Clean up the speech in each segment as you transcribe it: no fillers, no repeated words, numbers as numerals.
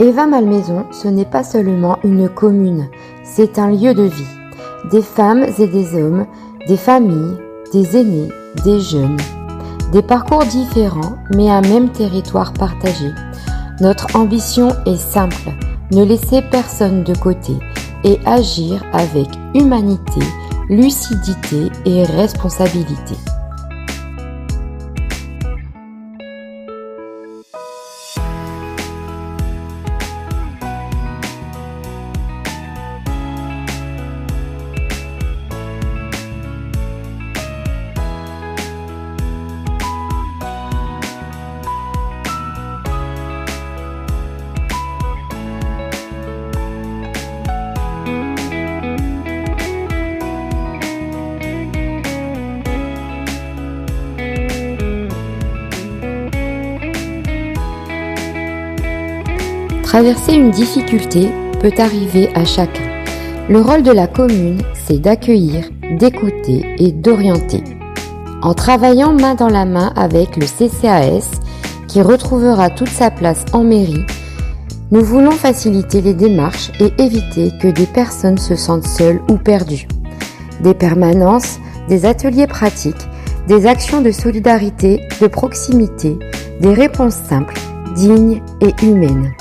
Eva Malmaison, ce n'est pas seulement une commune, c'est un lieu de vie. Des femmes et des hommes, des familles, des aînés, des jeunes. Des parcours différents, mais un même territoire partagé. Notre ambition est simple, ne laisser personne de côté et agir avec humanité, lucidité et responsabilité. Traverser une difficulté peut arriver à chacun. Le rôle de la commune, c'est d'accueillir, d'écouter et d'orienter. En travaillant main dans la main avec le CCAS, qui retrouvera toute sa place en mairie, nous voulons faciliter les démarches et éviter que des personnes se sentent seules ou perdues. Des permanences, des ateliers pratiques, des actions de solidarité, de proximité, des réponses simples, dignes et humaines.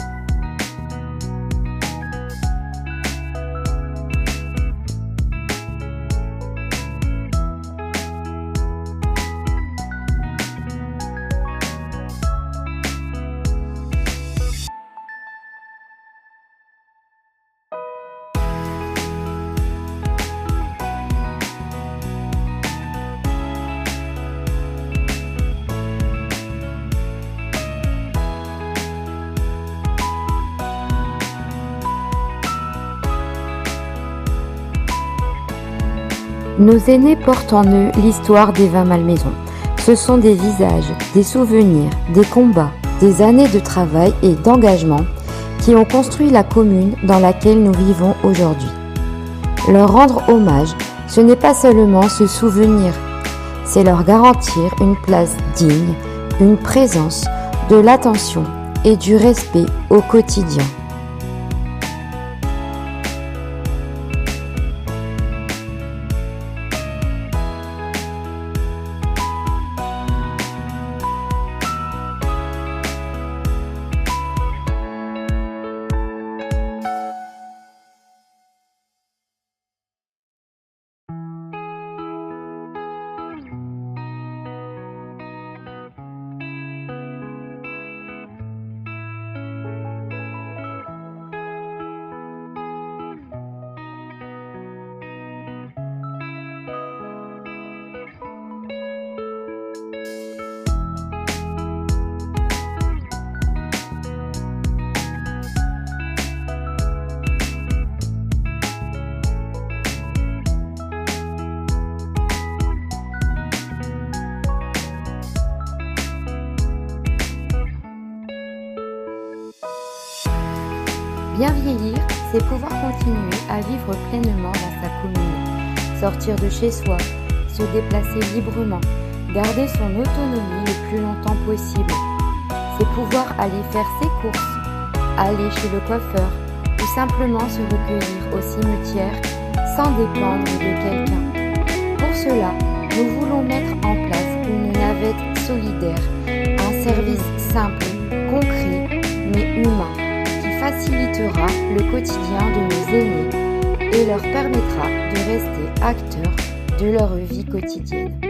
Nos aînés portent en eux l'histoire d'Eva Malmaison. Ce sont des visages, des souvenirs, des combats, des années de travail et d'engagement qui ont construit la commune dans laquelle nous vivons aujourd'hui. Leur rendre hommage, ce n'est pas seulement se souvenir, c'est leur garantir une place digne, une présence, de l'attention et du respect au quotidien. Bien vieillir, c'est pouvoir continuer à vivre pleinement dans sa commune, sortir de chez soi, se déplacer librement, garder son autonomie le plus longtemps possible. C'est pouvoir aller faire ses courses, aller chez le coiffeur ou simplement se recueillir au cimetière sans dépendre de quelqu'un. Pour cela, nous voulons mettre en place une navette solidaire, un service simple, concret mais humain, facilitera le quotidien de nos aînés et leur permettra de rester acteurs de leur vie quotidienne.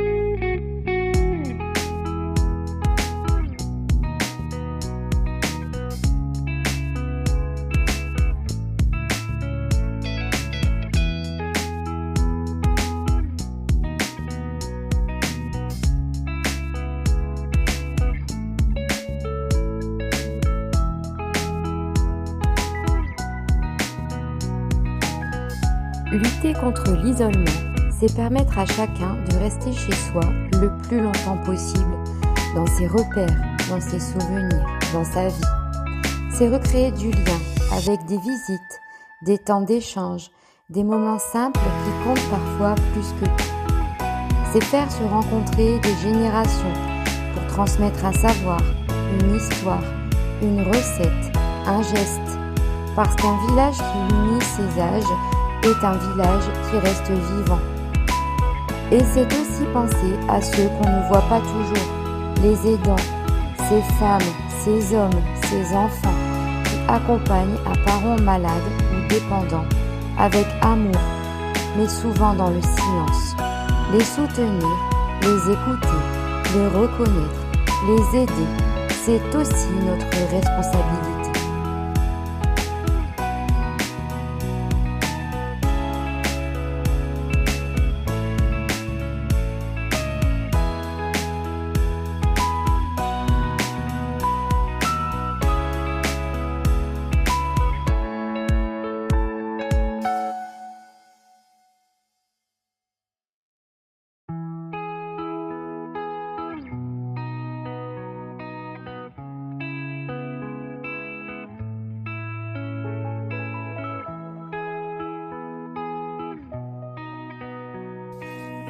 Lutter contre l'isolement, c'est permettre à chacun de rester chez soi le plus longtemps possible, dans ses repères, dans ses souvenirs, dans sa vie. C'est recréer du lien avec des visites, des temps d'échange, des moments simples qui comptent parfois plus que tout. C'est faire se rencontrer des générations pour transmettre un savoir, une histoire, une recette, un geste, parce qu'un village qui unit ses âges est un village qui reste vivant. Et c'est aussi penser à ceux qu'on ne voit pas toujours, les aidants, ces femmes, ces hommes, ces enfants qui accompagnent un parent malade ou dépendant avec amour, mais souvent dans le silence. Les soutenir, les écouter, les reconnaître, les aider, c'est aussi notre responsabilité.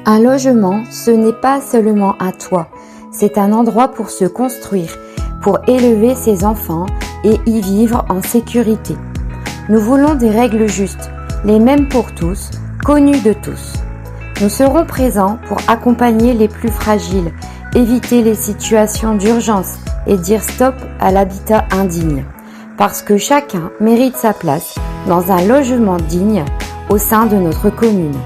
Un logement, ce n'est pas seulement un toit, c'est un endroit pour se construire, pour élever ses enfants et y vivre en sécurité. Nous voulons des règles justes, les mêmes pour tous, connues de tous. Nous serons présents pour accompagner les plus fragiles, éviter les situations d'urgence et dire stop à l'habitat indigne. Parce que chacun mérite sa place dans un logement digne au sein de notre commune.